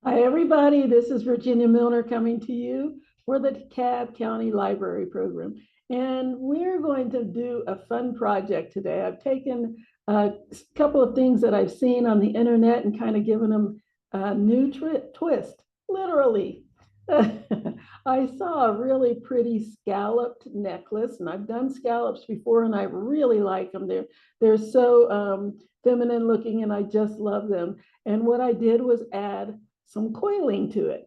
Hi, everybody. This is Virginia Milner coming to you for the DeKalb County Library Program. And we're going to do a fun project today. I've taken a couple of things that I've seen on the internet and kind of given them a new twist, literally. I saw a really pretty scalloped necklace, and I've done scallops before, and I really like them. They're so feminine looking, and I just love them. And what I did was add some coiling to it.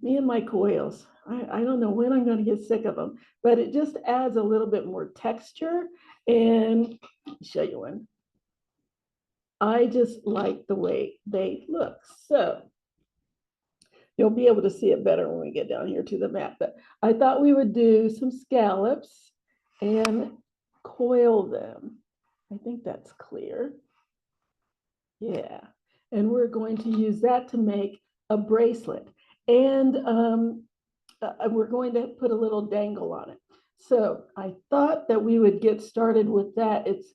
Me and my coils. I don't know when I'm going to get sick of them, but it just adds a little bit more texture. And I'll show you one. I just like the way they look. So you'll be able to see it better when we get down here to the mat. But I thought we would do some scallops and coil them. I think that's clear. Yeah. And we're going to use that to make a bracelet. And we're going to put a little dangle on it. So I thought that we would get started with that. It's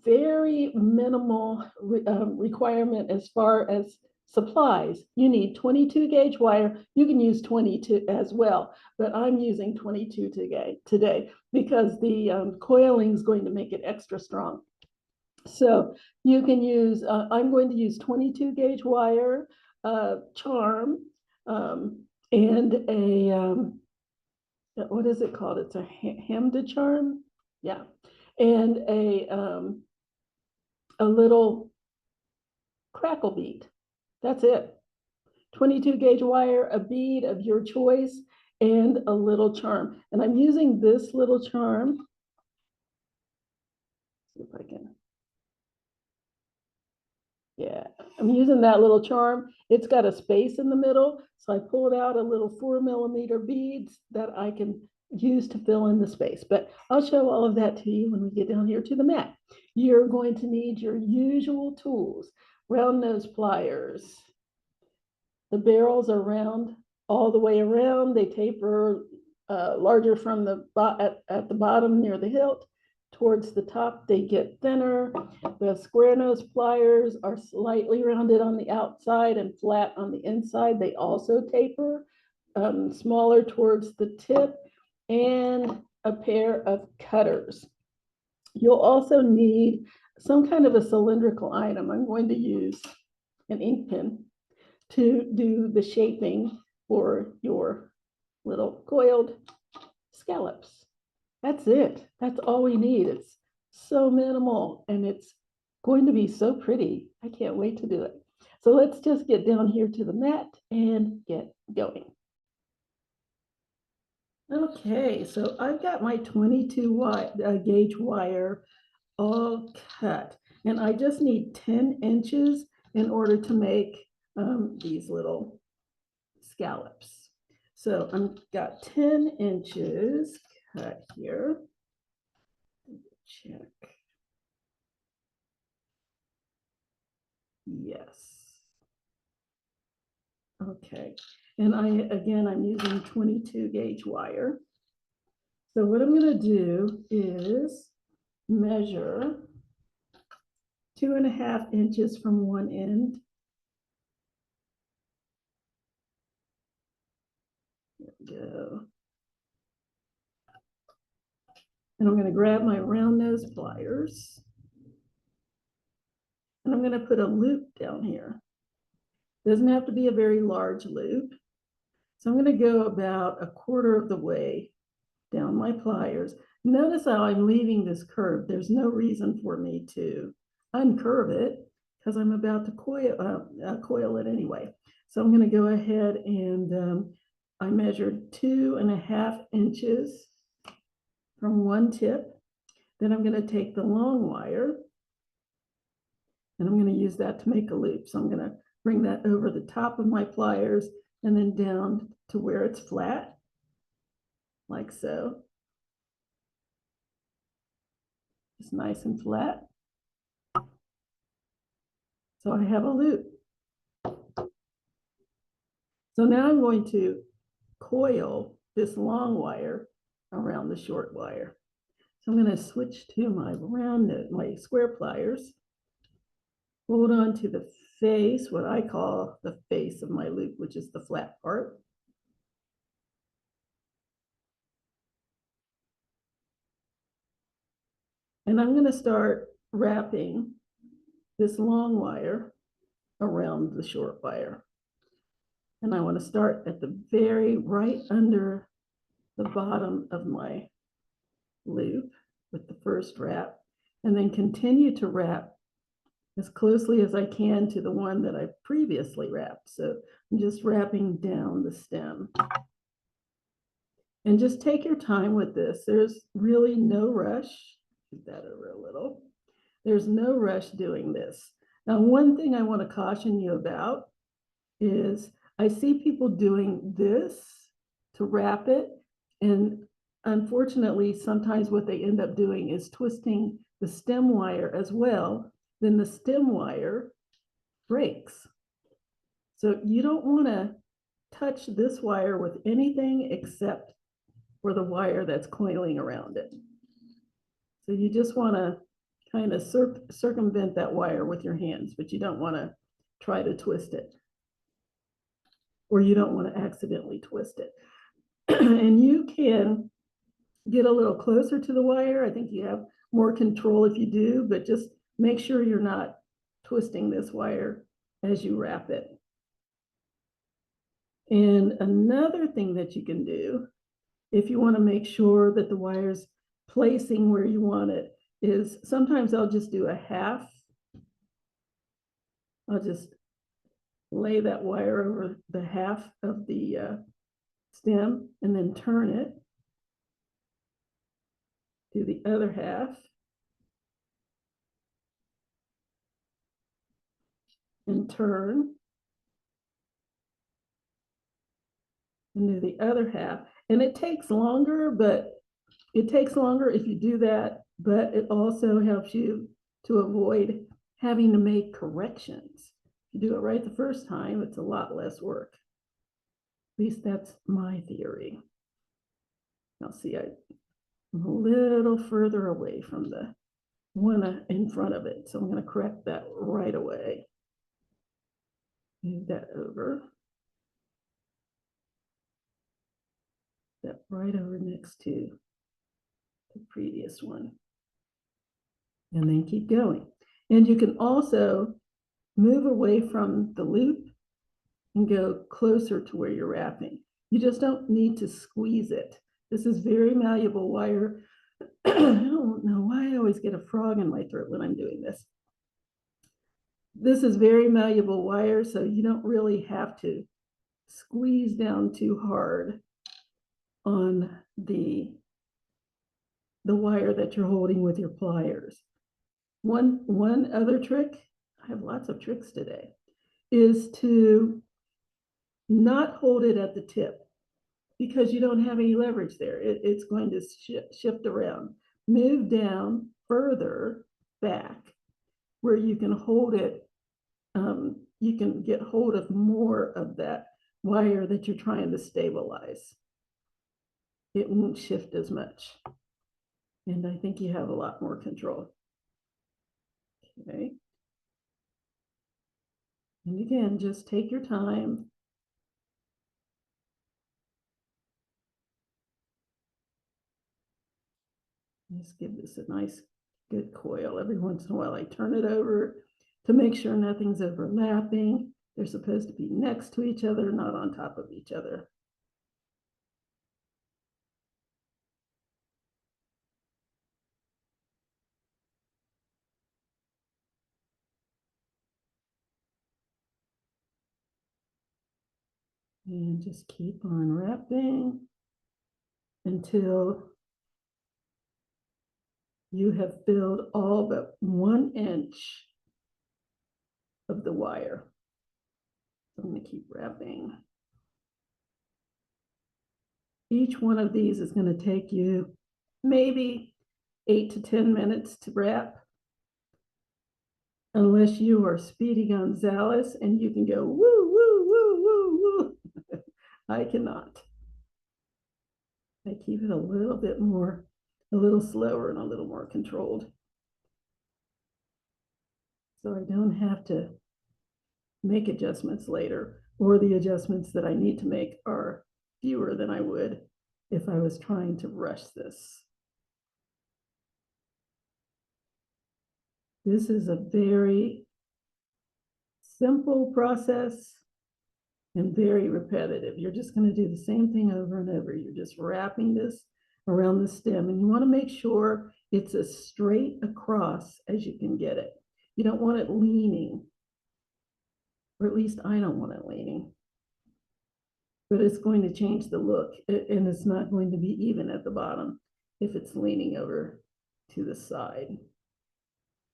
very minimal requirement as far as supplies. You need 22 gauge wire. You can use 22 as well, but I'm using 22 today because the coiling is going to make it extra strong. So you can use, I'm going to use 22 gauge wire, charm, and what is it called? It's a Hamda charm. Yeah. And a little crackle bead. That's it. 22 gauge wire, a bead of your choice, and a little charm. And I'm using this little charm. See if I can. Yeah, I'm using that little charm. It's got a space in the middle. So I pulled out a little 4mm beads that I can use to fill in the space. But I'll show all of that to you when we get down here to the mat. You're going to need your usual tools, round nose pliers. The barrels are round all the way around. They taper larger from the at the bottom near the hilt. Towards the top, they get thinner. The square nose pliers are slightly rounded on the outside and flat on the inside. They also taper, smaller towards the tip, and a pair of cutters. You'll also need some kind of a cylindrical item. I'm going to use an ink pen to do the shaping for your little coiled scallops. That's it. That's all we need. It's so minimal and it's going to be so pretty. I can't wait to do it. So let's just get down here to the mat and get going. Okay, so I've got my 22 gauge wire all cut, and I just need 10 inches in order to make these little scallops. So I've got 10 inches cut here. Check. Yes. Okay. And I'm using 22 gauge wire. So what I'm going to do is measure 2.5 inches from one end. There we go. And I'm going to grab my round nose pliers. And I'm going to put a loop down here. Doesn't have to be a very large loop. So I'm going to go about 1/4 of the way down my pliers. Notice how I'm leaving this curve. There's no reason for me to uncurve it because I'm about to coil it anyway. So I'm going to go ahead and I measured 2.5 inches from one tip. Then I'm going to take the long wire and I'm going to use that to make a loop. So I'm going to bring that over the top of my pliers and then down to where it's flat, like so. It's nice and flat. So I have a loop. So now I'm going to coil this long wire around the short wire. So I'm going to switch to my square pliers. Hold on to the face, what I call the face of my loop, which is the flat part. And I'm going to start wrapping this long wire around the short wire. And I want to start at the very right under the bottom of my loop with the first wrap, and then continue to wrap as closely as I can to the one that I previously wrapped. So I'm just wrapping down the stem. And just take your time with this. There's really no rush. Move that over a little. There's no rush doing this. Now, one thing I want to caution you about is I see people doing this to wrap it, and unfortunately, sometimes what they end up doing is twisting the stem wire as well. Then the stem wire breaks. So you don't want to touch this wire with anything except for the wire that's coiling around it. So you just want to kind of circumvent that wire with your hands, but you don't want to try to twist it, or you don't want to accidentally twist it. And you can get a little closer to the wire. I think you have more control if you do, but just make sure you're not twisting this wire as you wrap it. And another thing that you can do, if you want to make sure that the wire's placing where you want it, is sometimes I'll just do a half. I'll just lay that wire over the half of the stem and then turn it to the other half. And turn and do the other half. And it takes longer, if you do that, but it also helps you to avoid having to make corrections. If you do it right the first time, it's a lot less work. At least that's my theory. Now see, I'm a little further away from the one in front of it. So I'm going to correct that right away. Move that over. That right over next to the previous one. And then keep going. And you can also move away from the loop and go closer to where you're wrapping. You just don't need to squeeze it. This is very malleable wire. I don't know why I always get a frog in my throat when I'm doing this. This is very malleable wire, so you don't really have to squeeze down too hard on the wire that you're holding with your pliers. One other trick, I have lots of tricks today, is to not hold it at the tip, because you don't have any leverage there. It's going to shift around. Move down further back where you can hold it. You can get hold of more of that wire that you're trying to stabilize. It won't shift as much. And I think you have a lot more control. Okay. And again, just take your time. Just give this a nice, good coil. Every once in a while, I turn it over to make sure nothing's overlapping. They're supposed to be next to each other, not on top of each other. And just keep on wrapping until you have filled all but 1 inch of the wire. So I'm going to keep wrapping. Each one of these is going to take you maybe 8 to 10 minutes to wrap, unless you are Speedy Gonzalez and you can go woo, woo, woo, woo, woo. I cannot. I keep it a little bit more, a little slower and a little more controlled. So I don't have to make adjustments later, or the adjustments that I need to make are fewer than I would if I was trying to rush this. This is a very simple process and very repetitive. You're just going to do the same thing over and over. You're just wrapping this around the stem, and you want to make sure it's as straight across as you can get it. You don't want it leaning, or at least I don't want it leaning, but it's going to change the look, and it's not going to be even at the bottom if it's leaning over to the side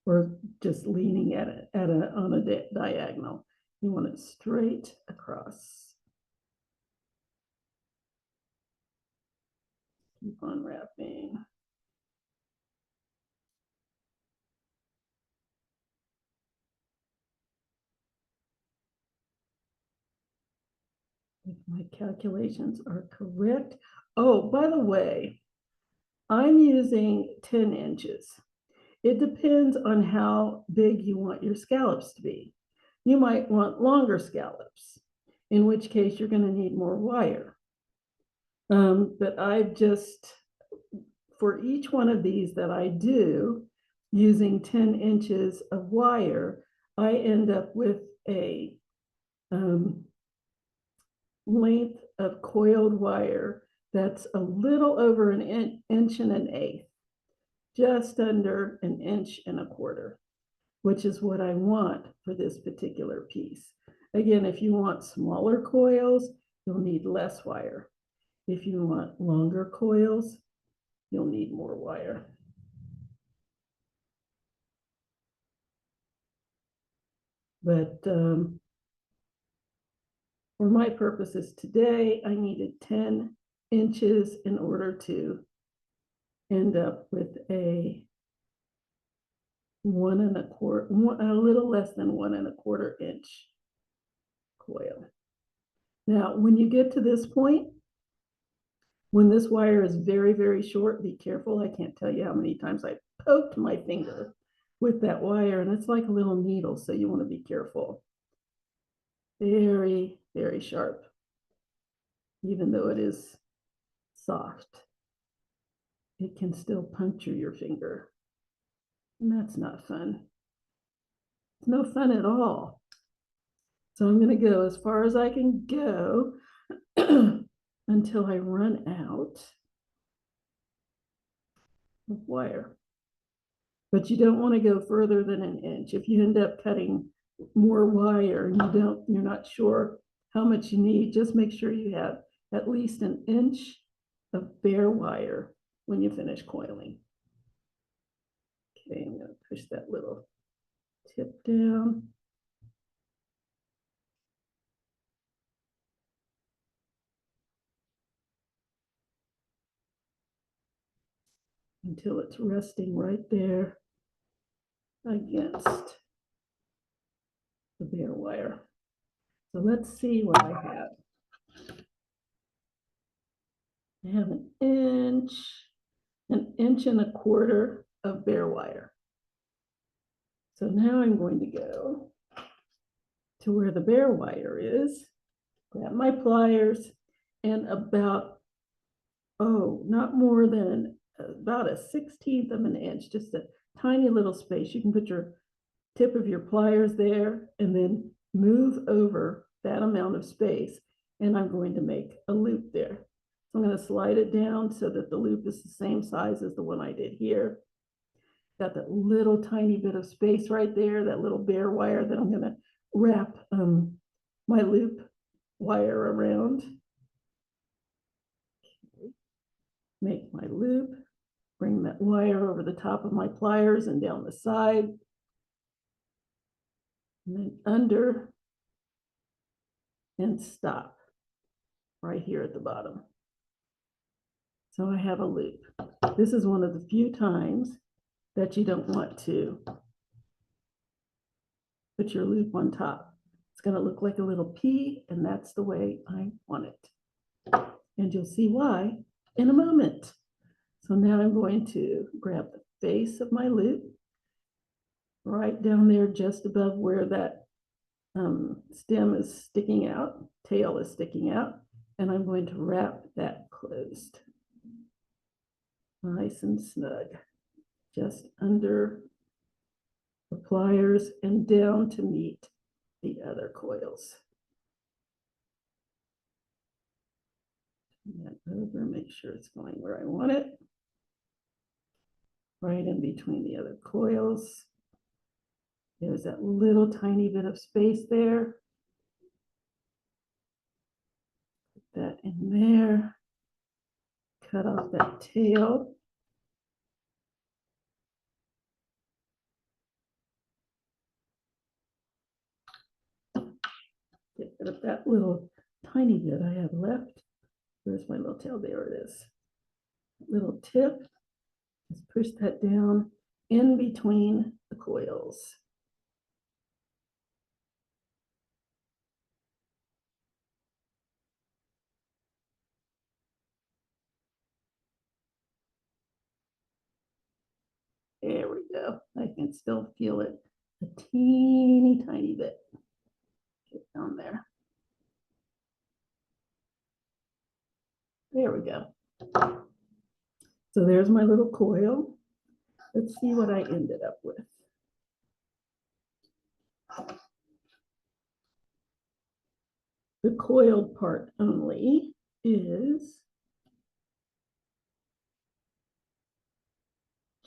or just leaning at it on a diagonal. You want it straight across. Keep on wrapping. If my calculations are correct. Oh, by the way, I'm using 10 inches. It depends on how big you want your scallops to be. You might want longer scallops, in which case you're going to need more wire. But I've just, for each one of these that I do, using 10 inches of wire, I end up with a length of coiled wire that's a little over an inch and an eighth, just under an inch and a quarter, which is what I want for this particular piece. Again, if you want smaller coils, you'll need less wire. If you want longer coils, you'll need more wire. But for my purposes today, I needed 10 inches in order to end up with a 1 1/4, a little less than 1 1/4 inch coil. Now, when you get to this point, when this wire is very, very short, be careful. I can't tell you how many times I poked my finger with that wire, and it's like a little needle, so you want to be careful. Very, very sharp, even though it is soft. It can still puncture your finger, and that's not fun. It's no fun at all. So I'm going to go as far as I can go until I run out of wire. But you don't want to go further than an inch. If you end up cutting more wire and you're not sure how much you need, just make sure you have at least an inch of bare wire when you finish coiling. Okay, I'm going to push that little tip down. Until it's resting right there against the bare wire. So let's see what I have. I have an inch and a quarter of bare wire. So now I'm going to go to where the bare wire is, grab my pliers, and about, not more than about a 1/16 of an inch, just a tiny little space. You can put your tip of your pliers there and then move over that amount of space, and I'm going to make a loop there. So I'm going to slide it down so that the loop is the same size as the one I did here. Got that little tiny bit of space right there, that little bare wire that I'm going to wrap my loop wire around. Okay. Make my loop, bring that wire over the top of my pliers and down the side, and then under and stop right here at the bottom. So I have a loop. This is one of the few times that you don't want to put your loop on top. It's going to look like a little P, and that's the way I want it. And you'll see why in a moment. So now I'm going to grab the face of my loop right down there just above where that stem is sticking out, tail is sticking out, and I'm going to wrap that closed. Nice and snug, just under the pliers and down to meet the other coils. Turn that over, make sure it's going where I want it. Right in between the other coils. There's that little tiny bit of space there. Put that in there. Cut off that tail. Get rid of that little tiny bit I have left. Where's my little tail? There it is. Little tip. Just push that down in between the coils. There we go. I can still feel it a teeny tiny bit. Get down there. There we go. So there's my little coil. Let's see what I ended up with. The coiled part only is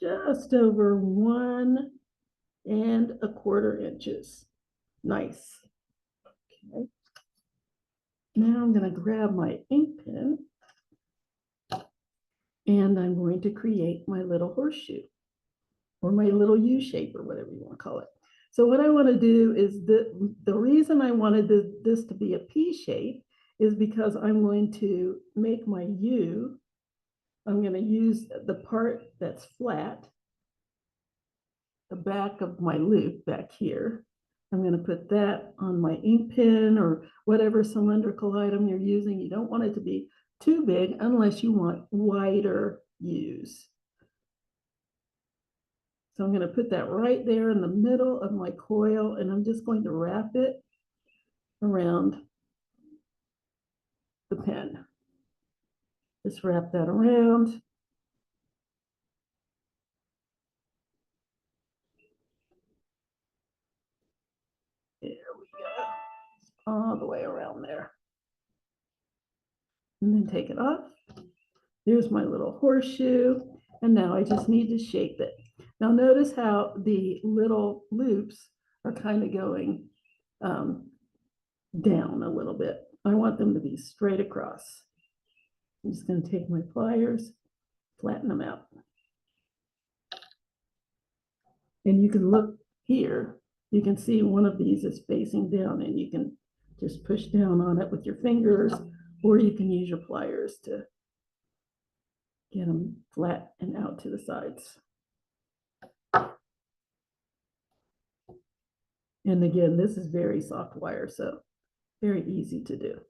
just over 1¼ inches. Nice. Okay. Now I'm going to grab my ink pen and I'm going to create my little horseshoe or my little U shape or whatever you want to call it. So what I want to do is the reason I wanted this to be a P shape is because I'm going to make my U. I'm going to use the part that's flat, the back of my loop back here. I'm going to put that on my ink pen or whatever cylindrical item you're using. You don't want it to be too big unless you want wider U's. So I'm going to put that right there in the middle of my coil, and I'm just going to wrap it around the pen. Just wrap that around. There we go. All the way around there. And then take it off. There's my little horseshoe. And now I just need to shape it. Now notice how the little loops are kind of going down a little bit. I want them to be straight across. I'm just going to take my pliers, flatten them out. And you can look here, you can see one of these is facing down and you can just push down on it with your fingers, or you can use your pliers to get them flat and out to the sides. And again, this is very soft wire, so very easy to do.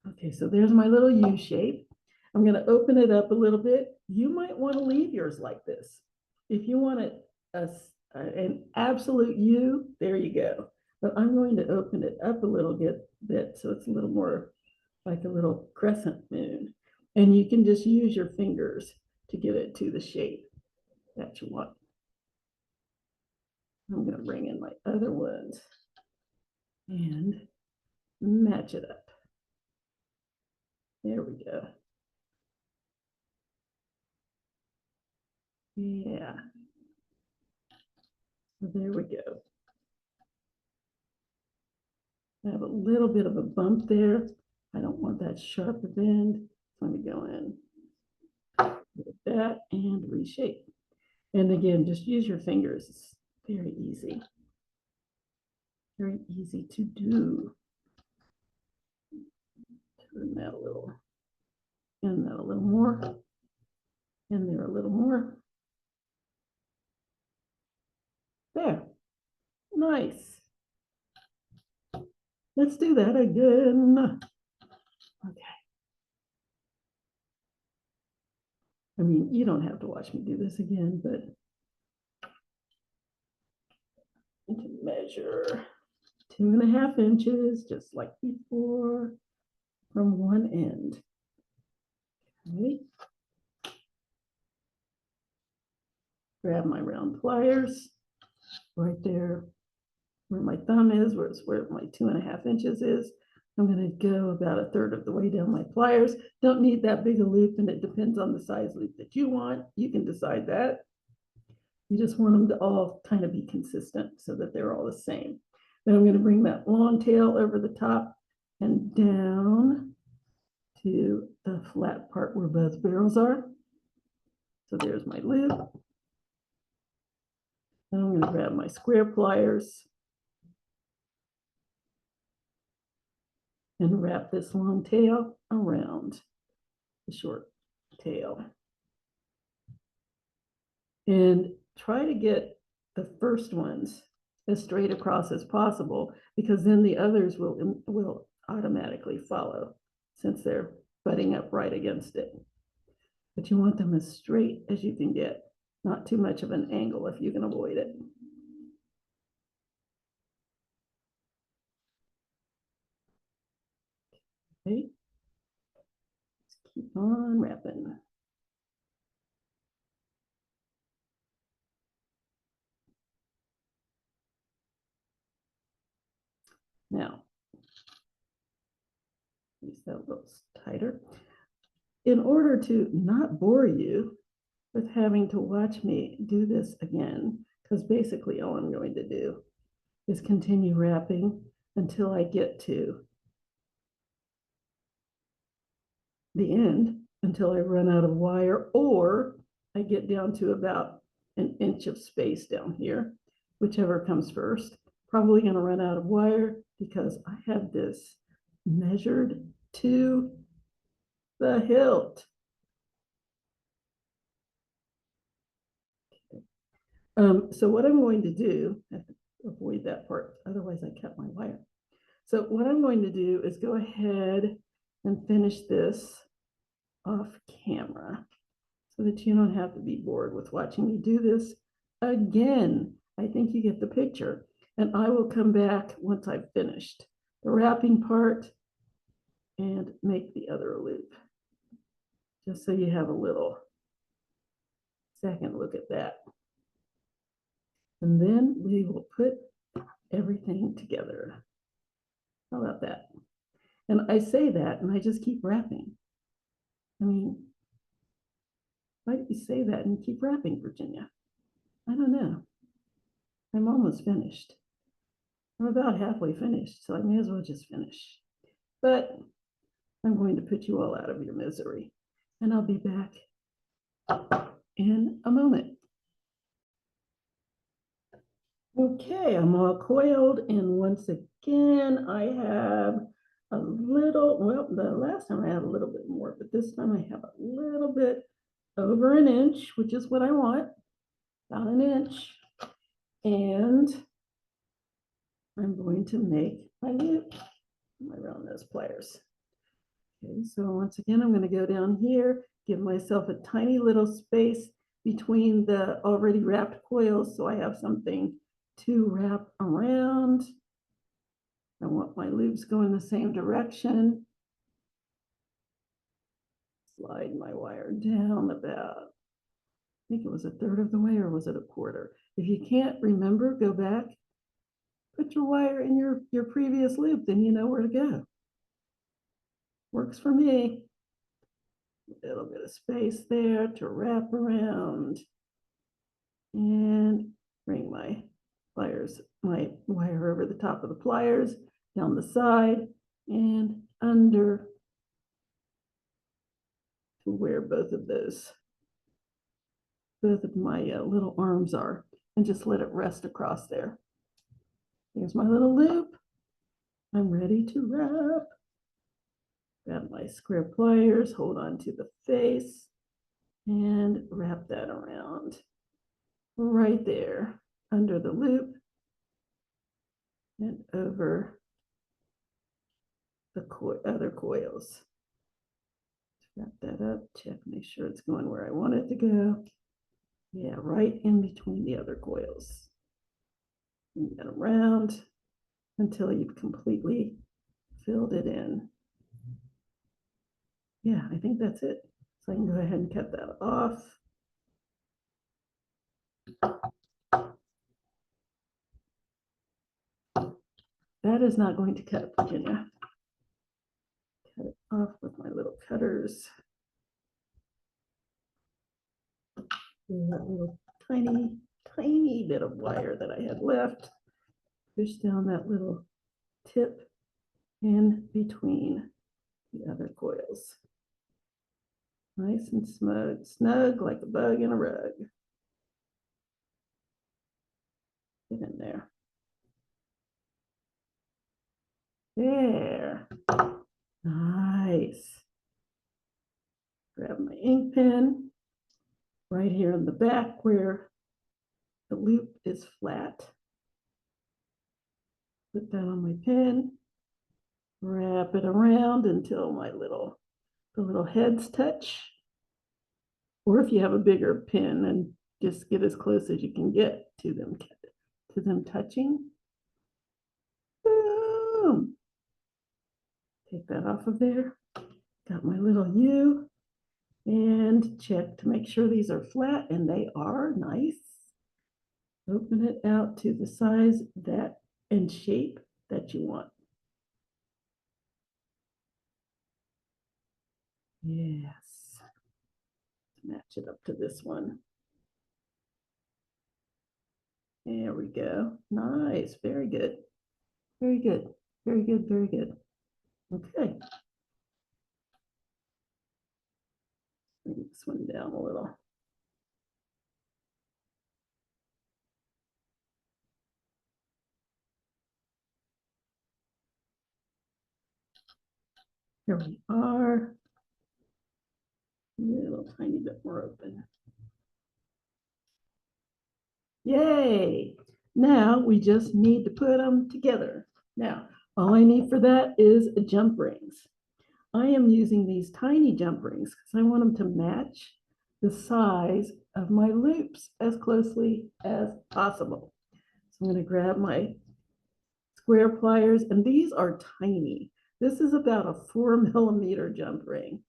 Okay, so there's my little U shape. I'm going to open it up a little bit. You might want to leave yours like this. If you want it an absolute U, there you go. But I'm going to open it up a little bit so it's a little more like a little crescent moon. And you can just use your fingers to get it to the shape that you want. I'm going to bring in my other ones and match it up. There we go. Yeah. So there we go. I have a little bit of a bump there. I don't want that sharp bend. Let me go in with that and reshape. And again, just use your fingers. It's very easy. Very easy to do. Turn that a little, and that a little more, and there a little more. There. Nice. Let's do that again. Okay. I mean, you don't have to watch me do this again, but to measure 2.5 inches, just like before, from one end. Okay. Grab my round pliers right there where my thumb is, where my 2.5 inches is. I'm going to go about 1/3 of the way down my pliers. Don't need that big a loop, and it depends on the size loop that you want. You can decide that. You just want them to all kind of be consistent so that they're all the same. Then I'm going to bring that long tail over the top and down to the flat part where both barrels are. So there's my loop. And I'm going to grab my square pliers and wrap this long tail around the short tail. And try to get the first ones as straight across as possible, because then the others will automatically follow since they're butting up right against it. But you want them as straight as you can get, not too much of an angle if you can avoid it. Okay, let's keep on wrapping. Now, use that a little tighter. In order to not bore you with having to watch me do this again, because basically all I'm going to do is continue wrapping until I get to the end, until I run out of wire, or I get down to about 1 inch of space down here, whichever comes first. Probably going to run out of wire because I have this measured to the hilt. So what I'm going to do, I have to avoid that part, otherwise I cut my wire. So what I'm going to do is go ahead and finish this off camera so that you don't have to be bored with watching me do this again. I think you get the picture. And I will come back once I've finished the wrapping part and make the other loop, just so you have a little second look at that. And then we will put everything together. How about that? And I say that and I just keep wrapping. I mean, why do you say that and keep wrapping, Virginia? I don't know. I'm almost finished. I'm about halfway finished, so I may as well just finish. But I'm going to put you all out of your misery, and I'll be back in a moment. Okay, I'm all coiled, and once again, I have a little, well, the last time I had a little bit more, but this time I have a little bit over 1 inch, which is what I want, about 1 inch. And I'm going to make my loop around those pliers. Okay, so once again, I'm going to go down here, give myself a tiny little space between the already wrapped coils so I have something to wrap around. I want my loops going the same direction. Slide my wire down about, I think it was 1/3 of the way, or was it 1/4? If you can't remember, go back, put your wire in your previous loop, then you know where to go. Works for me. A little bit of space there to wrap around and bring my pliers, my wire over the top of the pliers, down the side and under to where both of my little arms are, and just let it rest across there. Here's my little loop. I'm ready to wrap. Grab my square pliers, hold on to the face, and wrap that around right there under the loop and over the other coils. Wrap that up, check, make sure it's going where I want it to go. Yeah, right in between the other coils. Bring that around until you've completely filled it in. Yeah, I think that's it. So I can go ahead and cut that off. That is not going to cut, Virginia. Cut it off with my little cutters. And that little tiny bit of wire that I had left. Push down that little tip in between the other coils. Nice and snug like a bug in a rug. Get in there. There. Nice. Grab my ink pen right here in the back where the loop is flat. Put that on my pen. Wrap it around until the little heads touch. Or if you have a bigger pin, and just get as close as you can get to them touching. Boom. Take that off of there. Got my little U, and check to make sure these are flat, and they are. Nice. Open it out to the size that and shape that you want. Yes. Match it up to this one. There we go. Nice. Very good. Very good. Very good. Very good. Okay. Bring this one down a little. Here we are. A little tiny bit more open. Yay! Now we just need to put them together. Now, all I need for that is jump rings. I am using these tiny jump rings because I want them to match the size of my loops as closely as possible. So I'm going to grab my square pliers, and these are tiny. This is about a 4mm jump ring.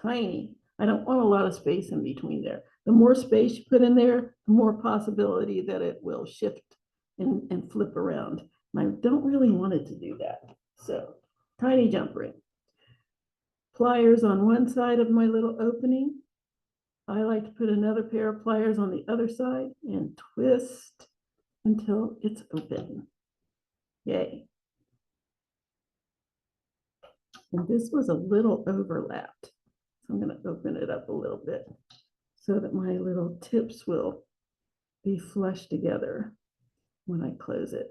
Tiny. I don't want a lot of space in between there. The more space you put in there, the more possibility that it will shift and flip around. And I don't really want it to do that. So, tiny jump ring. Pliers on one side of my little opening. I like to put another pair of pliers on the other side and twist until it's open. Yay. And this was a little overlapped. So I'm going to open it up a little bit so that my little tips will be flush together when I close it.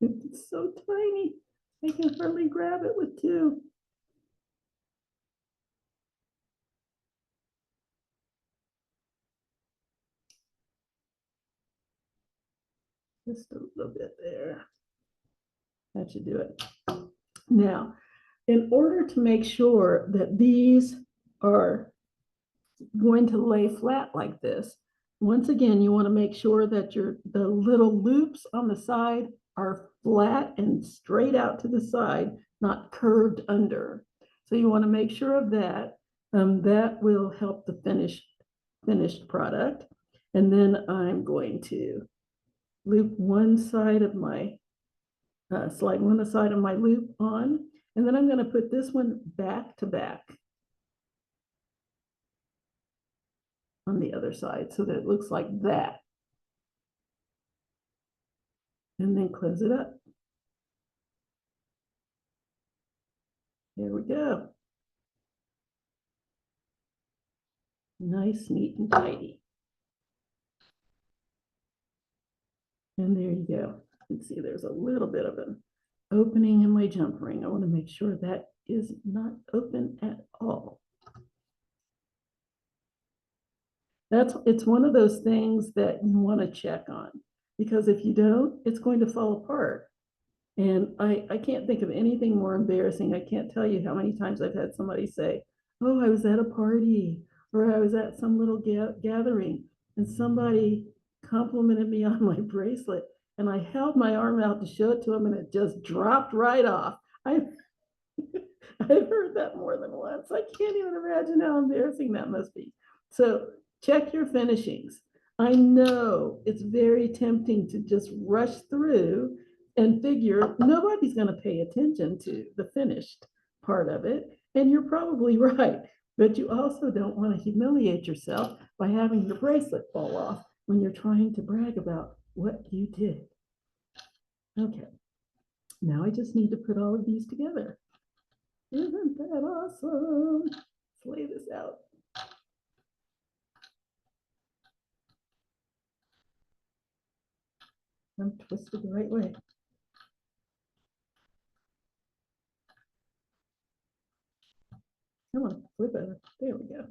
It's so tiny. I can hardly grab it with two. Just a little bit there. That should do it. Now, in order to make sure that these are going to lay flat like this, once again, you want to make sure that the little loops on the side are flat and straight out to the side, not curved under. So you want to make sure of that. That will help the finished product. And then I'm going to loop one side of my slide one side of my loop on, and then I'm going to put this one back to back on the other side so that it looks like that. And then close it up. There we go. Nice, neat, and tidy. And there you go. You can see there's a little bit of an opening in my jump ring. I want to make sure that is not open at all. It's one of those things that you want to check on, because if you don't, it's going to fall apart. And I can't think of anything more embarrassing. I can't tell you how many times I've had somebody say, oh, I was at a party or I was at some little gathering and somebody complimented me on my bracelet and I held my arm out to show it to him and it just dropped right off. I I've heard that more than once. I can't even imagine how embarrassing that must be. So check your finishings. I know it's very tempting to just rush through and figure nobody's going to pay attention to the finished part of it. And you're probably right. But you also don't want to humiliate yourself by having your bracelet fall off when you're trying to brag about what you did. Okay, now I just need to put all of these together. Isn't that awesome? Let's lay this out. I'm twisted the right way. Come on, flip over. There we go.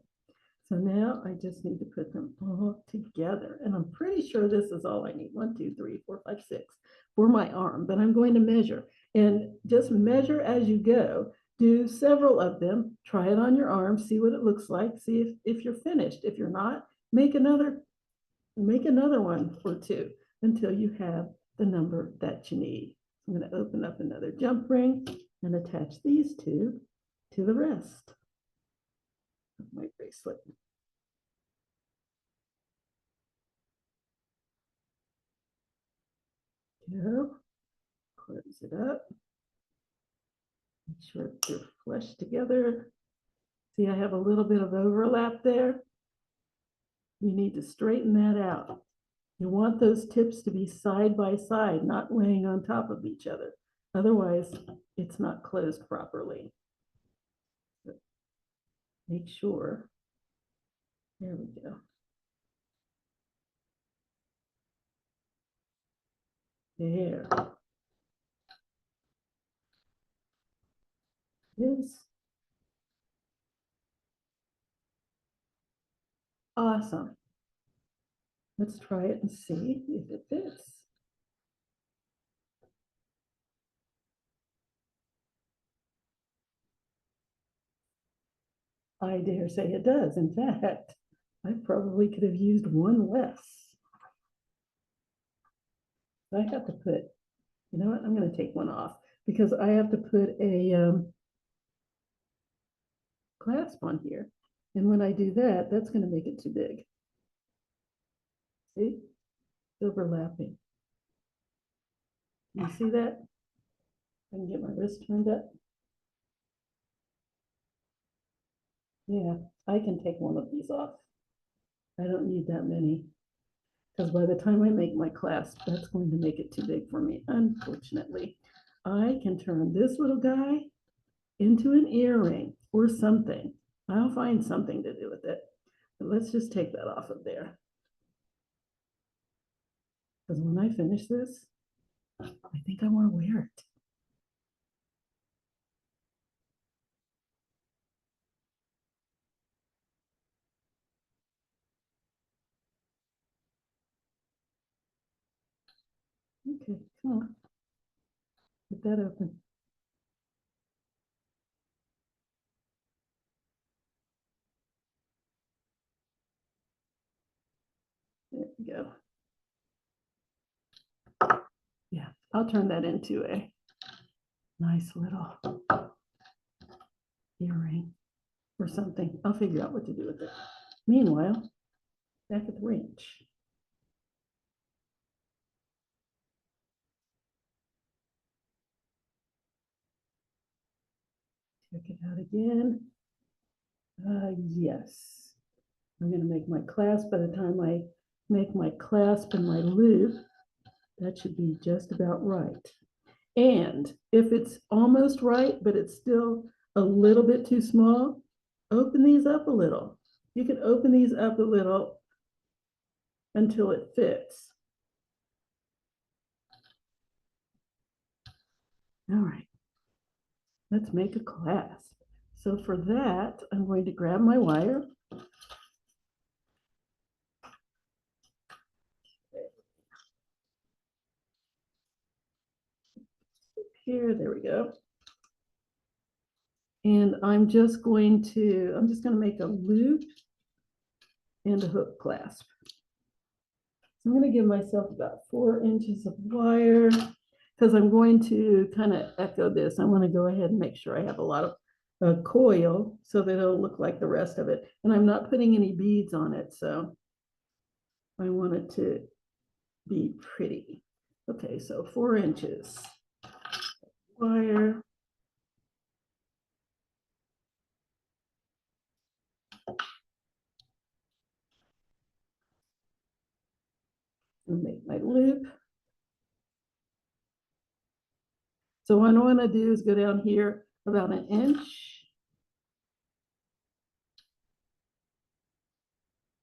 So now I just need to put them all together. And I'm pretty sure this is all I need. 1, 2, 3, 4, 5, 6 for my arm, but I'm going to measure. And just measure as you go. Do several of them. Try it on your arm. See what it looks like. See if you're finished. If you're not, make another one or two until you have the number that you need. I'm going to open up another jump ring and attach these two to the rest of my bracelet. Go, close it up. Make sure they're flush together. See, I have a little bit of overlap there. You need to straighten that out. You want those tips to be side by side, not laying on top of each other. Otherwise, it's not closed properly. So make sure. There we go. There. Is awesome. Let's try it and see if it fits. I dare say it does. In fact, I probably could have used one less. I have to put, you know what, I'm going to take one off because I have to put a clasp on here. And when I do that, that's going to make it too big. See, it's overlapping. You see that? I can get my wrist turned up. Yeah, I can take one of these off. I don't need that many because by the time I make my clasp, that's going to make it too big for me, unfortunately. I can turn this little guy into an earring or something. I'll find something to do with it. But let's just take that off of there. Because when I finish this, I think I want to wear it. Okay, come on. Get that open. There we go. Yeah, I'll turn that into a nice little earring or something. I'll figure out what to do with it. Meanwhile, back at the ranch. Check it out again. Yes. I'm going to make my clasp. By the time I make my clasp and my loop, that should be just about right. And if it's almost right, but it's still a little bit too small, open these up a little. You can open these up a little until it fits. All right, let's make a clasp. So for that, I'm going to grab my wire. Here, there we go. And I'm just going to make a loop and a hook clasp. So I'm going to give myself about 4 inches of wire because I'm going to kind of echo this. I want to go ahead and make sure I have a lot of coil so that it'll look like the rest of it. And I'm not putting any beads on it, so I want it to be pretty. Okay, so 4 inches wire. And make my loop. So what I want to do is go down here about an inch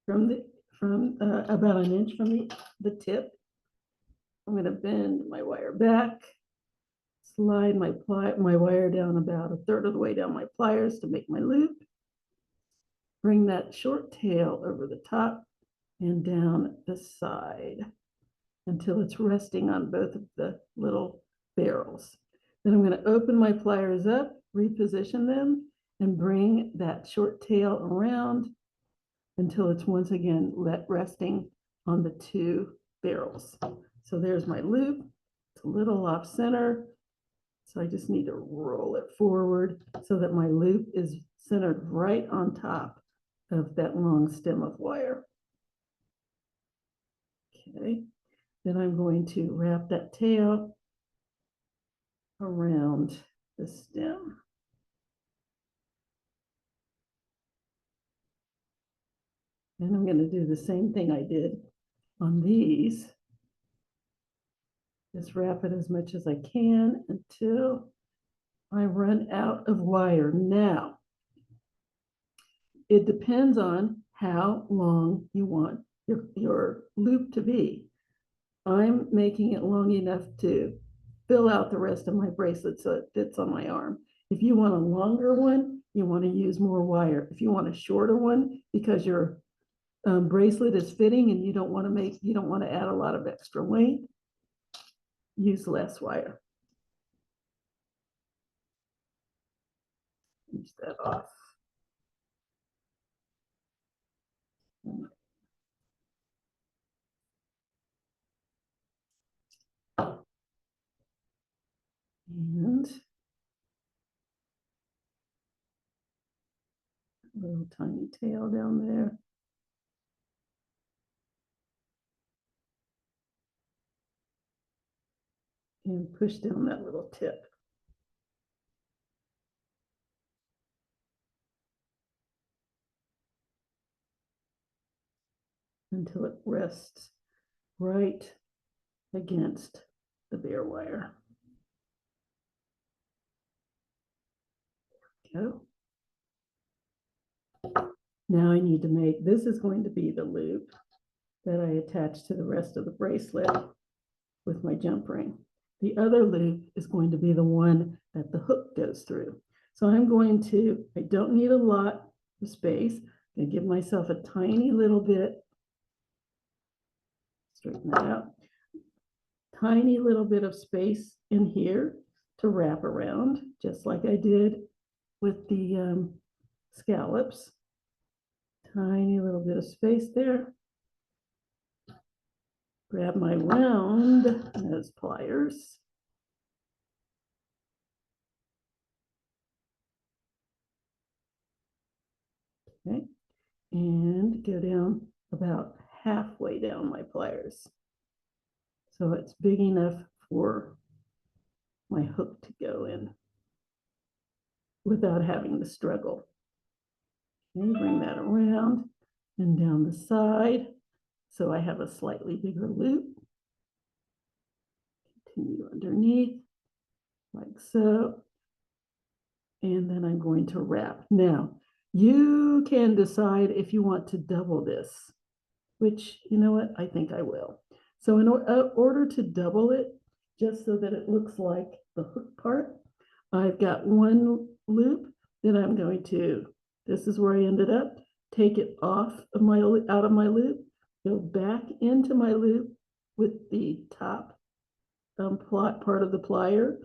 from about an inch from the tip. I'm going to bend my wire back, slide my wire down about 1/3 of the way down my pliers to make my loop. Bring that short tail over the top and down the side until it's resting on both of the little barrels. Then I'm going to open my pliers up, reposition them, and bring that short tail around until it's once again resting on the 2 barrels. So there's my loop. It's a little off center. So I just need to roll it forward so that my loop is centered right on top of that long stem of wire. Okay, then I'm going to wrap that tail around the stem. And I'm going to do the same thing I did on these. Just wrap it as much as I can until I run out of wire. Now, it depends on how long you want your loop to be. I'm making it long enough to fill out the rest of my bracelet so it fits on my arm. If you want a longer one, you want to use more wire. If you want a shorter one, because your bracelet is fitting and you don't want to add a lot of extra weight, use less wire. Use that off. And a little tiny tail down there. And push down that little tip. Until it rests right against the bare wire. Go. Now I need to make, this is going to be the loop that I attach to the rest of the bracelet with my jump ring. The other loop is going to be the one that the hook goes through. So I'm going to, I don't need a lot of space. I'm going to give myself a tiny little bit, straighten that out, tiny little bit of space in here to wrap around, just like I did with the scallops. Tiny little bit of space there. Grab my round nose pliers. Okay, and go down about halfway down my pliers. So it's big enough for my hook to go in without having to struggle. Okay, bring that around and down the side. So I have a slightly bigger loop. Continue underneath like so. And then I'm going to wrap. Now, you can decide if you want to double this, which, you know what, I think I will. So in order to double it, just so that it looks like the hook part, I've got one loop that I'm going to, this is where I ended up, take it off of out of my loop, go back into my loop with the top part of the plier.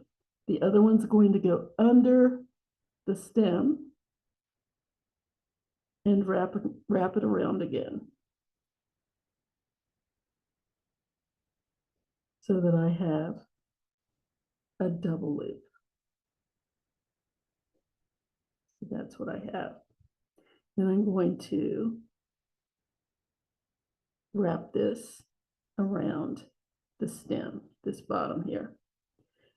The other one's going to go under the stem and wrap it around again so that I have a double loop. So that's what I have. Then I'm going to wrap this around the stem, this bottom here.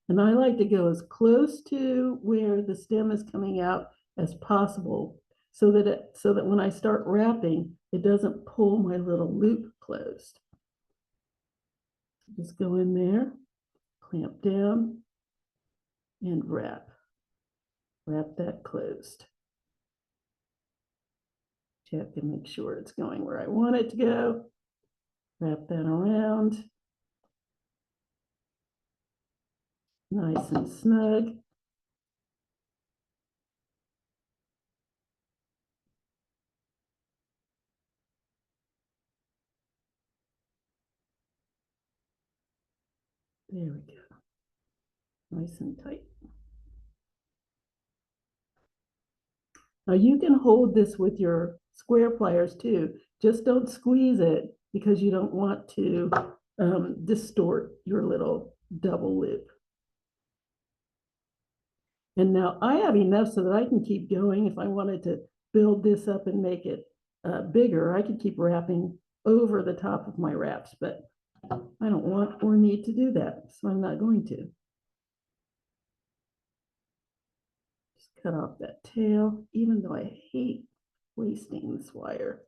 And I like to go as close to where the stem is coming out as possible so that when I start wrapping, it doesn't pull my little loop closed. Just go in there, clamp down, and wrap. Wrap that closed. Check and make sure it's going where I want it to go. Wrap that around. Nice and snug. There we go. Nice and tight. Now you can hold this with your square pliers too. Just don't squeeze it because you don't want to distort your little double loop. And now I have enough so that I can keep going. If I wanted to build this up and make it bigger, I could keep wrapping over the top of my wraps, but I don't want or need to do that, so I'm not going to. Just cut off that tail, even though I hate wasting this wire.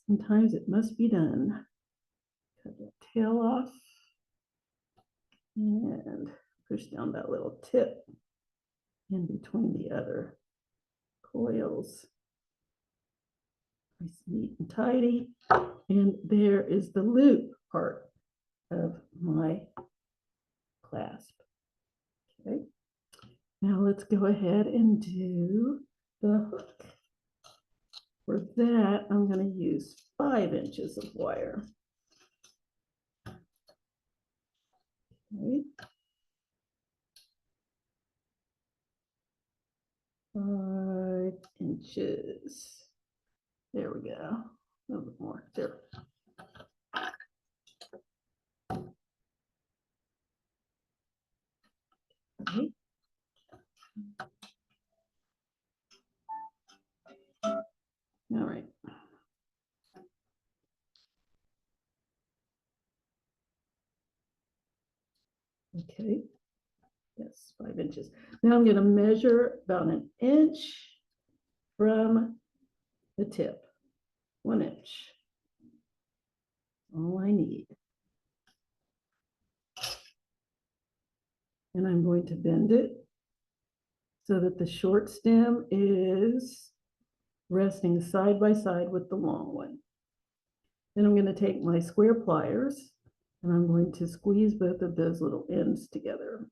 Sometimes it must be done. Cut that tail off and push down that little tip in between the other coils. Nice, neat and tidy. And there is the loop part of my clasp. Okay. Now let's go ahead and do the hook. For that, I'm going to use 5 inches of wire. Okay. 5 inches. There we go. A little bit more. There. Okay. All right. Okay. Yes, 5 inches. Now I'm going to measure about 1 inch from the tip. 1 inch. All I need. And I'm going to bend it so that the short stem is resting side by side with the long one. Then I'm going to take my square pliers and I'm going to squeeze both of those little ends together.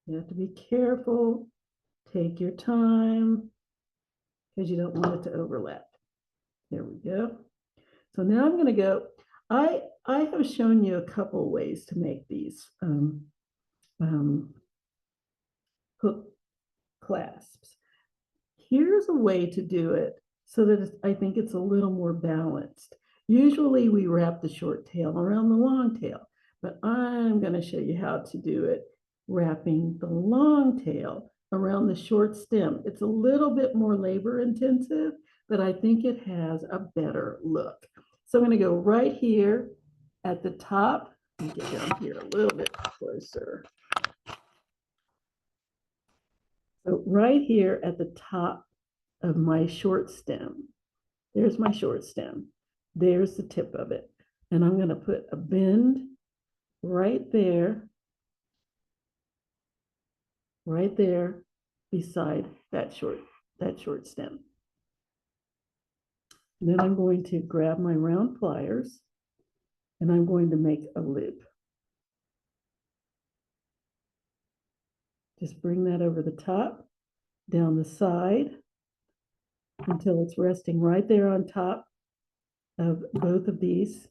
You have to be careful, take your time, because you don't want it to overlap. There we go. So now I'm going to go, I have shown you a couple ways to make these hook clasps. Here's a way to do it so that I think it's a little more balanced. Usually we wrap the short tail around the long tail, but I'm going to show you how to do it wrapping the long tail around the short stem. It's a little bit more labor intensive, but I think it has a better look. So I'm going to go right here at the top. Let me get down here a little bit closer. So right here at the top of my short stem, there's my short stem. There's the tip of it. And I'm going to put a bend right there beside that short stem. And then I'm going to grab my round pliers and I'm going to make a loop. Just bring that over the top, down the side until it's resting right there on top of both of these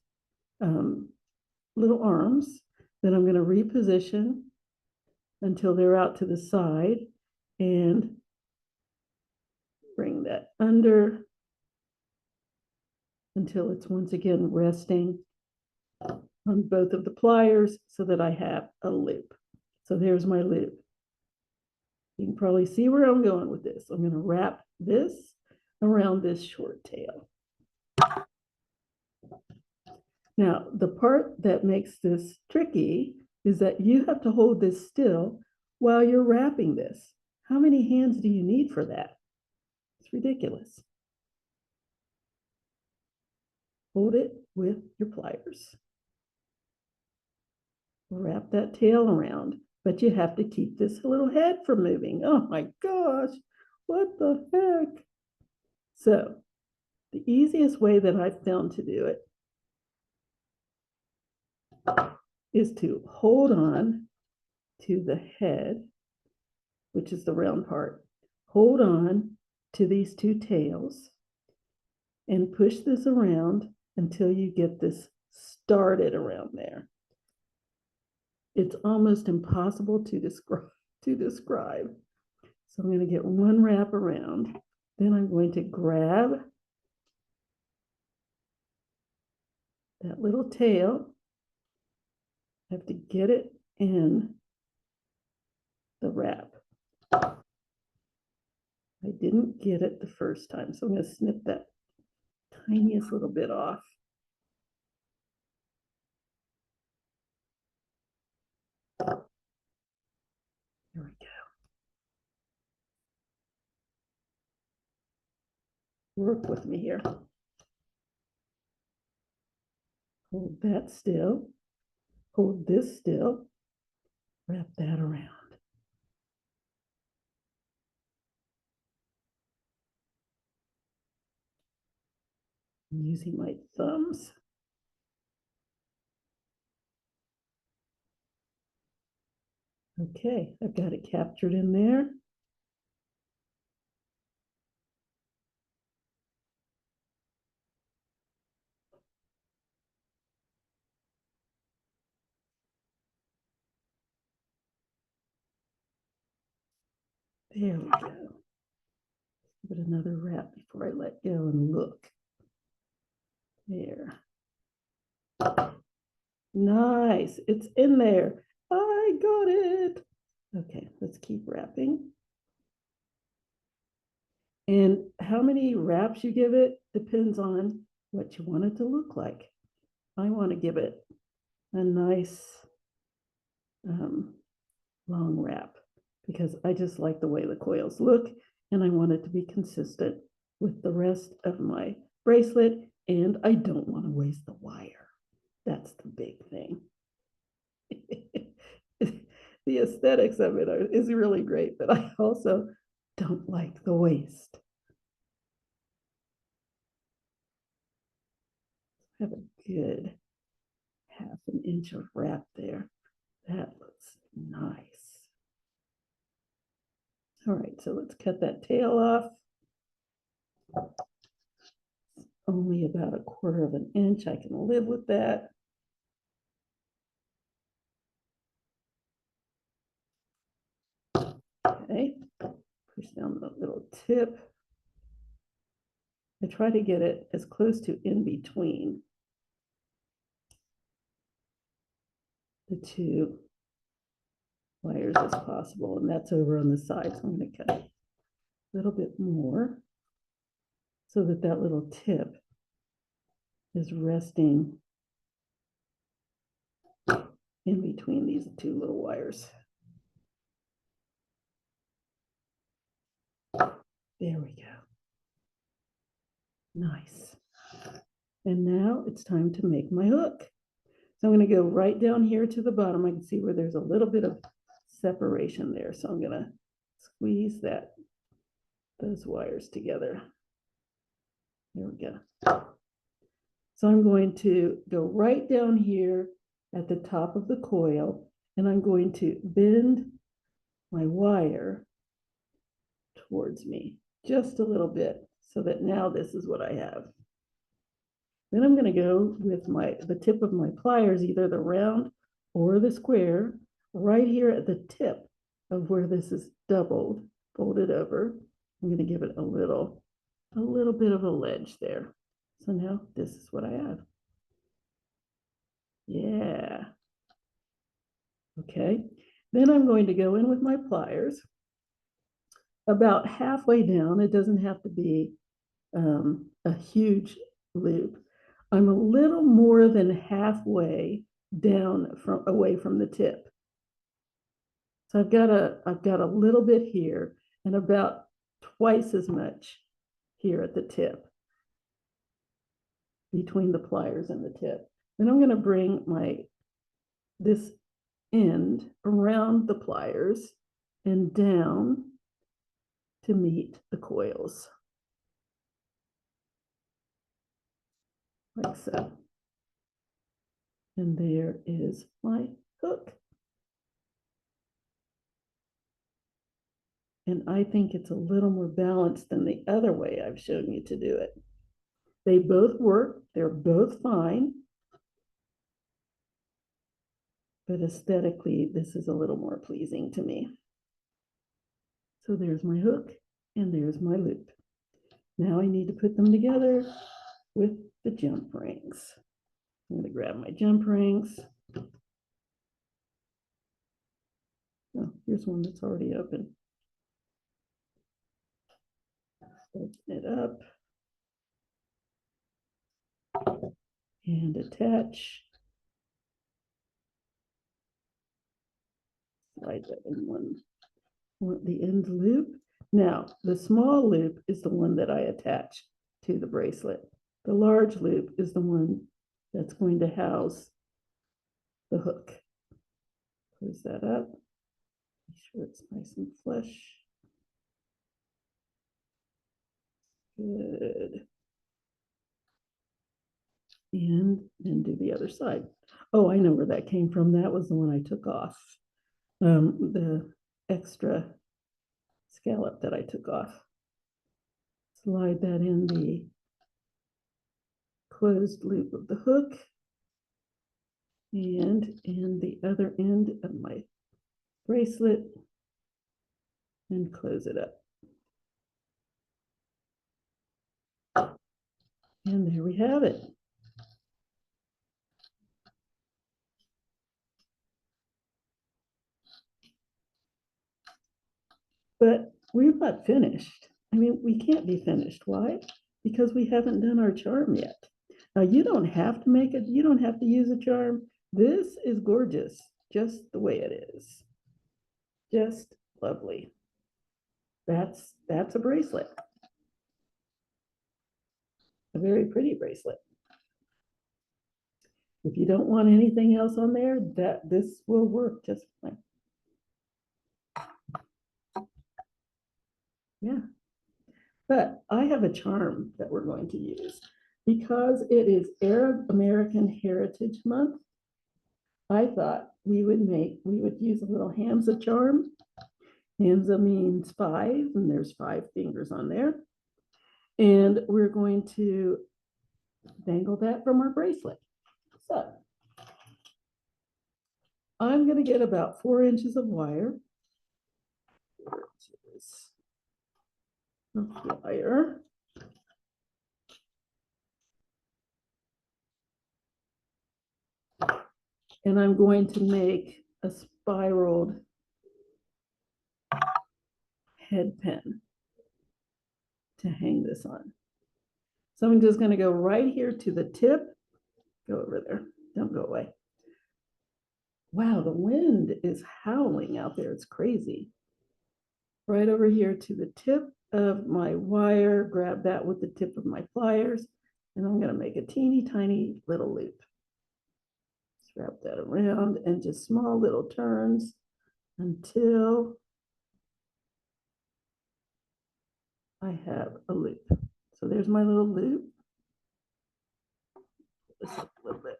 little arms that I'm going to reposition until they're out to the side and bring that under until it's once again resting on both of the pliers so that I have a loop. So there's my loop. You can probably see where I'm going with this. I'm going to wrap this around this short tail. Now, the part that makes this tricky is that you have to hold this still while you're wrapping this. How many hands do you need for that? It's ridiculous. Hold it with your pliers. Wrap that tail around, but you have to keep this little head from moving. Oh my gosh, what the heck? So the easiest way that I've found to do it is to hold on to the head, which is the round part. Hold on to these two tails and push this around until you get this started around there. It's almost impossible to describe. So I'm going to get one wrap around. Then I'm going to grab that little tail. I have to get it in the wrap. I didn't get it the first time, so I'm going to snip that tiniest little bit off. There we go. Work with me here. Hold that still. Hold this still. Wrap that around. I'm using my thumbs. Okay, I've got it captured in there. There we go. Give it another wrap before I let go and look. There. Nice. It's in there. I got it. Okay, let's keep wrapping. And how many wraps you give it depends on what you want it to look like. I want to give it a nice long wrap because I just like the way the coils look and I want it to be consistent with the rest of my bracelet and I don't want to waste the wire. That's the big thing. The aesthetics of it is really great, but I also don't like the waste. Have a good half an inch of wrap there. That looks nice. All right, so let's cut that tail off. Only about 1/4 of an inch. I can live with that. Okay, push down the little tip. I try to get it as close to in between the two wires as possible, and that's over on the side. So I'm going to cut a little bit more so that that little tip is resting in between these two little wires. There we go. Nice. And now it's time to make my hook. So I'm going to go right down here to the bottom. I can see where there's a little bit of separation there. So I'm going to squeeze those wires together. There we go. So I'm going to go right down here at the top of the coil, and I'm going to bend my wire towards me just a little bit so that now this is what I have. Then I'm going to go with the tip of my pliers, either the round or the square, right here at the tip of where this is doubled, folded over. I'm going to give it a little bit of a ledge there. So now this is what I have. Yeah. Okay. Then I'm going to go in with my pliers about halfway down. It doesn't have to be a huge loop. I'm a little more than halfway down away from the tip. So I've got a little bit here and about twice as much here at the tip, between the pliers and the tip. Then I'm going to bring this end around the pliers and down to meet the coils, like so. And there is my hook. And I think it's a little more balanced than the other way I've shown you to do it. They both work, they're both fine, but aesthetically, this is a little more pleasing to me. So there's my hook and there's my loop. Now I need to put them together with the jump rings. I'm going to grab my jump rings. Oh, here's one that's already open. Open it up and attach. Slide that in the end loop. Now, the small loop is the one that I attach to the bracelet. The large loop is the one that's going to house the hook. Close that up. Make sure it's nice and flush. Good. And then do the other side. Oh, I know where that came from. That was the one I took off. The extra scallop that I took off. Slide that in the closed loop of the hook and in the other end of my bracelet and close it up. And there we have it. But we're not finished. I mean, we can't be finished. Why? Because we haven't done our charm yet. Now, you don't have to make it, you don't have to use a charm. This is gorgeous, just the way it is. Just lovely. That's a bracelet. A very pretty bracelet. If you don't want anything else on there, this will work just fine. Yeah. But I have a charm that we're going to use because it is Arab American Heritage Month. I thought we would use a little Hamza charm. Hamza means 5, and there's 5 fingers on there. And we're going to dangle that from our bracelet. So I'm going to get about 4 inches of wire. 4 inches of wire. And I'm going to make a spiraled head pin to hang this on. So I'm just going to go right here to the tip. Go over there. Don't go away. Wow, the wind is howling out there. It's crazy. Right over here to the tip of my wire. Grab that with the tip of my pliers. And I'm going to make a teeny tiny little loop. Just wrap that around and just small little turns until I have a loop. So there's my little loop. This up a little bit.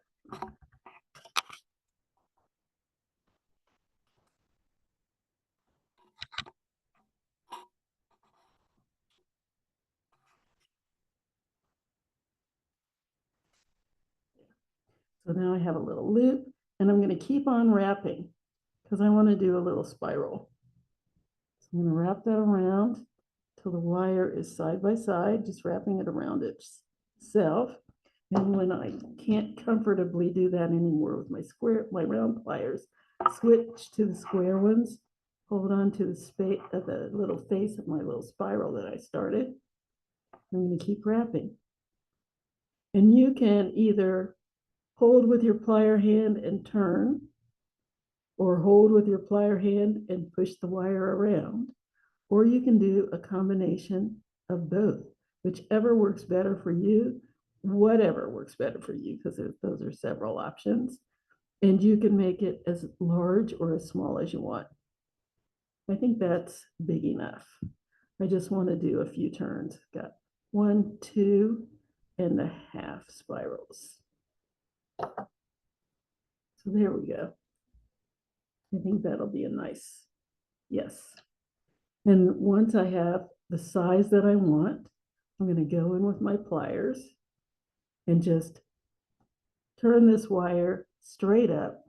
So now I have a little loop, and I'm going to keep on wrapping because I want to do a little spiral. So I'm going to wrap that around till the wire is side by side, just wrapping it around itself. And when I can't comfortably do that anymore with my round pliers, switch to the square ones, hold on to the space of the little face of my little spiral that I started. I'm going to keep wrapping. And you can either hold with your plier hand and turn, or hold with your plier hand and push the wire around, or you can do a combination of both, whichever works better for you, whatever works better for you, because those are several options. And you can make it as large or as small as you want. I think that's big enough. I just want to do a few turns. Got 1, 2.5 spirals. So there we go. I think that'll be a nice, yes. And once I have the size that I want, I'm going to go in with my pliers and just turn this wire straight up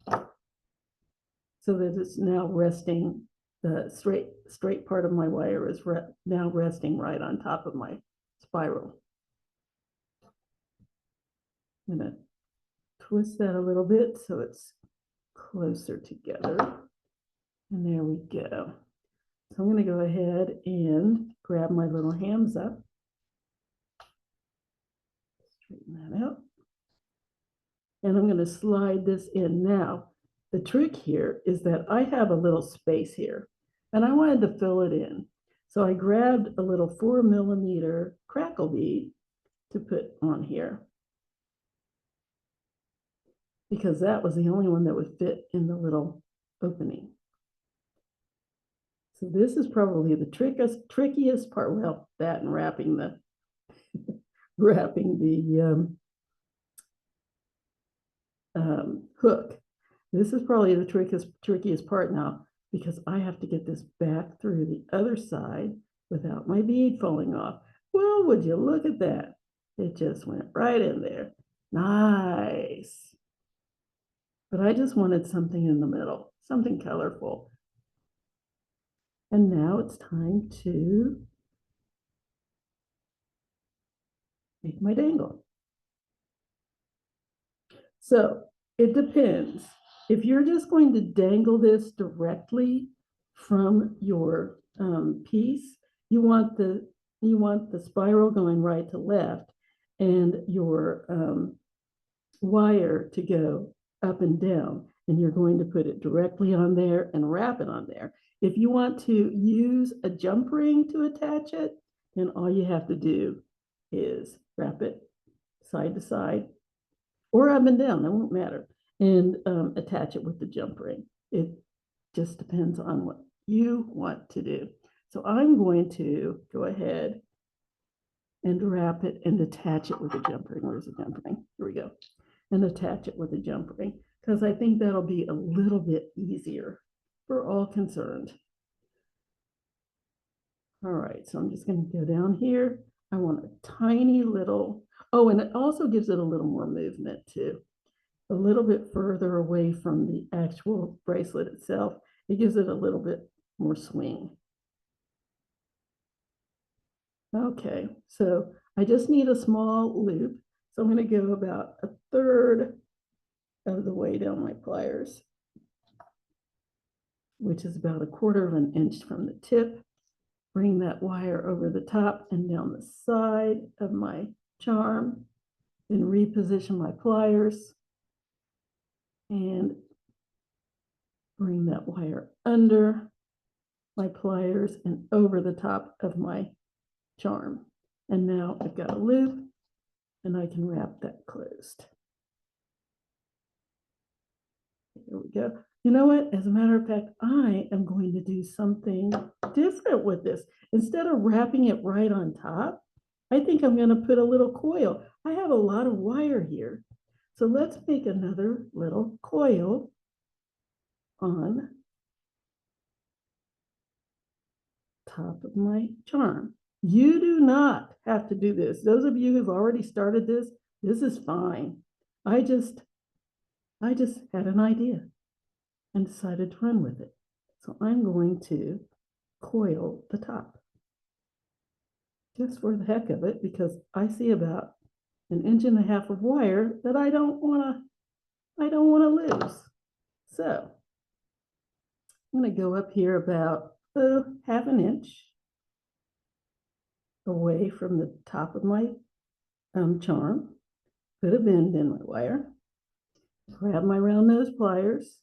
so that it's now resting, the straight part of my wire is now resting right on top of my spiral. I'm going to twist that a little bit so it's closer together. And there we go. So I'm going to go ahead and grab my little hams up. Straighten that out. And I'm going to slide this in. Now, the trick here is that I have a little space here, and I wanted to fill it in. So I grabbed a little 4mm crackle bead to put on here, because that was the only one that would fit in the little opening. So this is probably the trickiest part. Well, that and wrapping the hook. This is probably the trickiest part now, because I have to get this back through the other side without my bead falling off. Well, would you look at that? It just went right in there. Nice. But I just wanted something in the middle, something colorful. And now it's time to make my dangle. So it depends. If you're just going to dangle this directly from your piece, you want the spiral going right to left, and your wire to go up and down, and you're going to put it directly on there and wrap it on there. If you want to use a jump ring to attach it, then all you have to do is wrap it side to side or up and down, it won't matter, and attach it with the jump ring. It just depends on what you want to do. So I'm going to go ahead and wrap it and attach it with a jump ring. Where's the jump ring? Here we go. And attach it with a jump ring, because I think that'll be a little bit easier for all concerned. All right, so I'm just going to go down here. I want a tiny little, oh, and it also gives it a little more movement too. A little bit further away from the actual bracelet itself, it gives it a little bit more swing. Okay, so I just need a small loop. So I'm going to go about 1/3 of the way down my pliers, which is about 1/4 of an inch from the tip. Bring that wire over the top and down the side of my charm, then reposition my pliers and bring that wire under my pliers and over the top of my charm. And now I've got a loop and I can wrap that closed. There we go. You know what? As a matter of fact, I am going to do something different with this. Instead of wrapping it right on top, I think I'm going to put a little coil. I have a lot of wire here. So let's make another little coil on top of my charm. You do not have to do this. Those of you who've already started this is fine. I just had an idea and decided to run with it. So I'm going to coil the top just for the heck of it, because I see about an inch and a half of wire that I don't want to lose. So I'm going to go up here about half an inch away from the top of my charm, put a bend in my wire, grab my round nose pliers,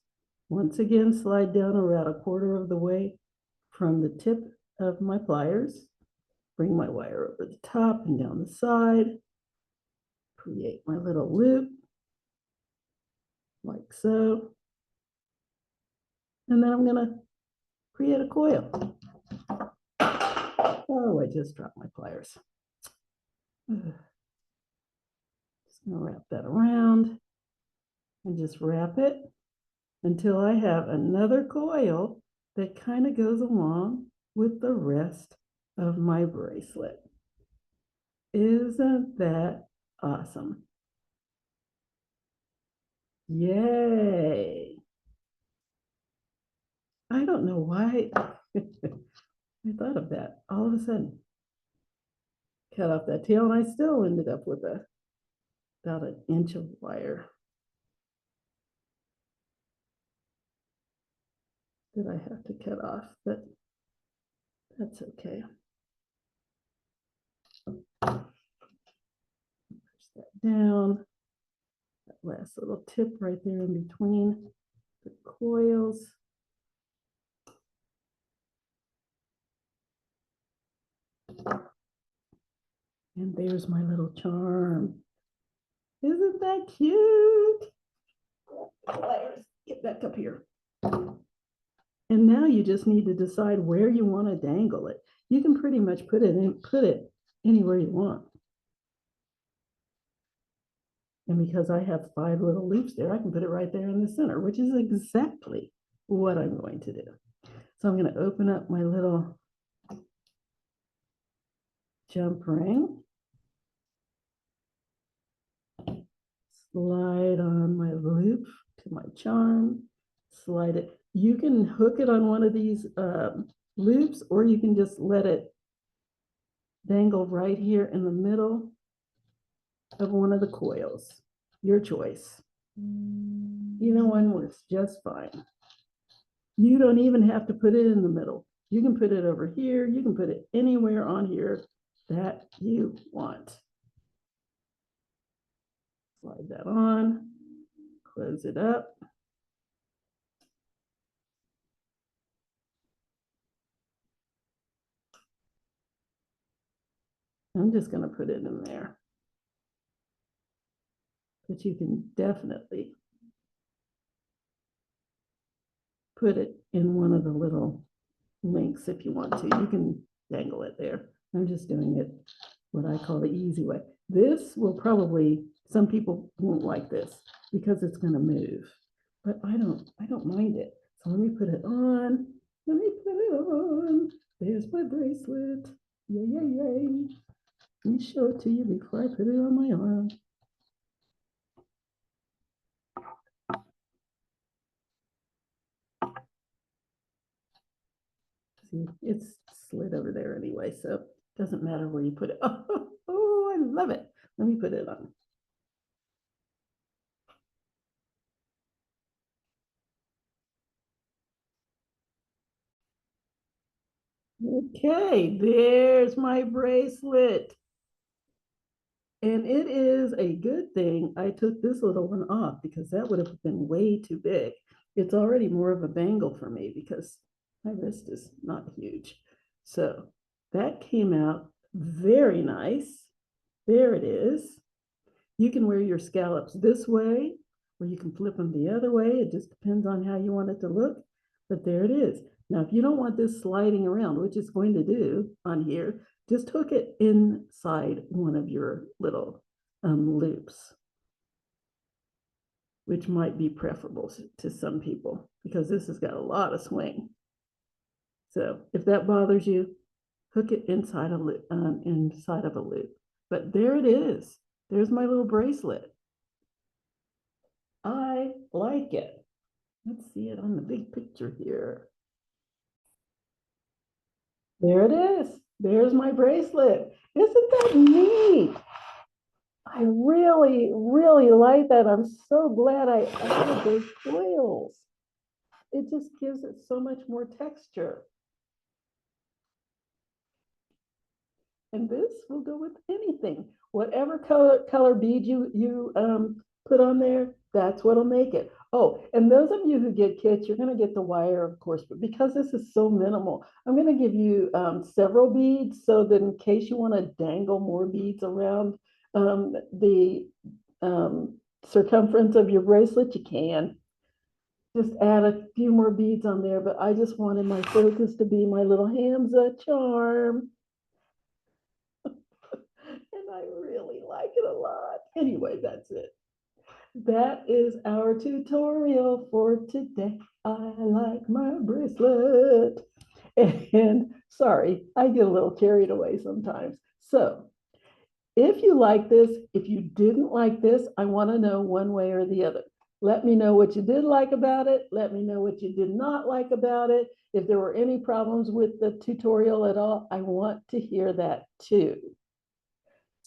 once again slide down around a quarter of the way from the tip of my pliers, bring my wire over the top and down the side, create my little loop like so, and then I'm going to create a coil. Oh, I just dropped my pliers. Just going to wrap that around and just wrap it until I have another coil that kind of goes along with the rest of my bracelet. Isn't that awesome? Yay. I don't know why I thought of that all of a sudden. Cut off that tail, and I still ended up with about an inch of wire that I have to cut off, but that's okay. Push that down. That last little tip right there in between the coils. And there's my little charm. Isn't that cute? Get back up here. And now you just need to decide where you want to dangle it. You can pretty much put it anywhere you want. And because I have 5 little loops there, I can put it right there in the center, which is exactly what I'm going to do. So I'm going to open up my little jump ring, slide on my loop to my charm, slide it. You can hook it on one of these loops, or you can just let it dangle right here in the middle of one of the coils. Your choice. Either one works just fine. You don't even have to put it in the middle. You can put it over here. You can put it anywhere on here that you want. Slide that on, close it up. I'm just going to put it in there. But you can definitely put it in one of the little links if you want to. You can dangle it there. I'm just doing it what I call the easy way. This will probably, some people won't like this because it's going to move, but I don't mind it. So let me put it on. Let me put it on. There's my bracelet. Yay, yay, yay. Let me show it to you before I put it on my arm. See, it's slid over there anyway, so it doesn't matter where you put it. Oh, I love it. Let me put it on. Okay, there's my bracelet. And it is a good thing I took this little one off, because that would have been way too big. It's already more of a bangle for me because my wrist is not huge. So that came out very nice. There it is. You can wear your scallops this way, or you can flip them the other way. It just depends on how you want it to look. But there it is. Now, if you don't want this sliding around, which it's going to do on here, just hook it inside one of your little loops, which might be preferable to some people because this has got a lot of swing. So if that bothers you, hook it inside a loop, inside of a loop. But there it is. There's my little bracelet. I like it. Let's see it on the big picture here. There it is. There's my bracelet. Isn't that neat? I really, really like that. I'm so glad I added those foils. It just gives it so much more texture. And this will go with anything. Whatever color bead you put on there, that's what'll make it. Oh, and those of you who get kits, you're going to get the wire, of course, but because this is so minimal, I'm going to give you several beads so that in case you want to dangle more beads around the circumference of your bracelet, you can. Just add a few more beads on there, but I just wanted my focus to be my little Hamza charm. And I really like it a lot. Anyway, that's it. That is our tutorial for today. I like my bracelet. And sorry, I get a little carried away sometimes. So if you like this, if you didn't like this, I want to know one way or the other. Let me know what you did like about it. Let me know what you did not like about it. If there were any problems with the tutorial at all, I want to hear that too.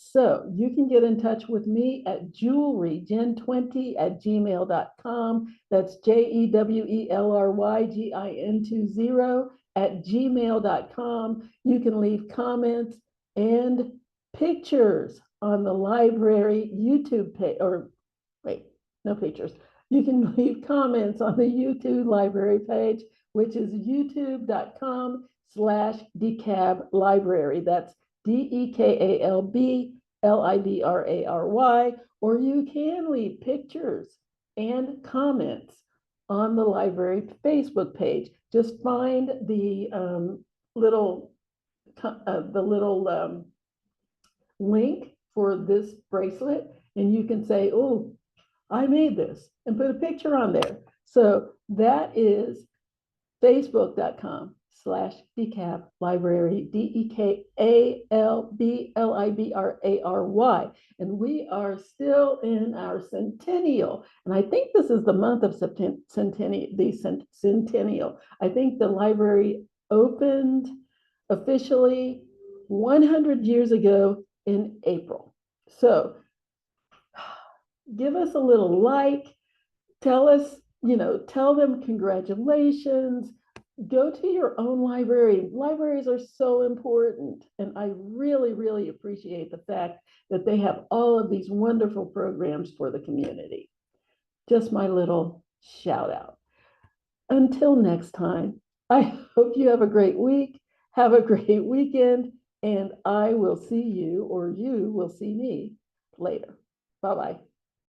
So you can get in touch with me at jewelrygen20@gmail.com. That's jewelrygin20@gmail.com. You can leave comments and pictures on the library YouTube page, or wait, no pictures. You can leave comments on the YouTube library page, which is youtube.com/DeKalb library. That's DeKalb or you can leave pictures and comments on the library Facebook page. Just find the little link for this bracelet, and you can say, "Oh, I made this," and put a picture on there. So that is facebook.com/DeKalb library, DeKalb library. And we are still in our centennial. And I think this is the month of centennial. I think the library opened officially 100 years ago in April. So give us a little like, tell us, tell them congratulations. Go to your own library. Libraries are so important. And I really, really appreciate the fact that they have all of these wonderful programs for the community. Just my little shout out. Until next time, I hope you have a great week. Have a great weekend. And I will see you, or you will see me later. Bye-bye.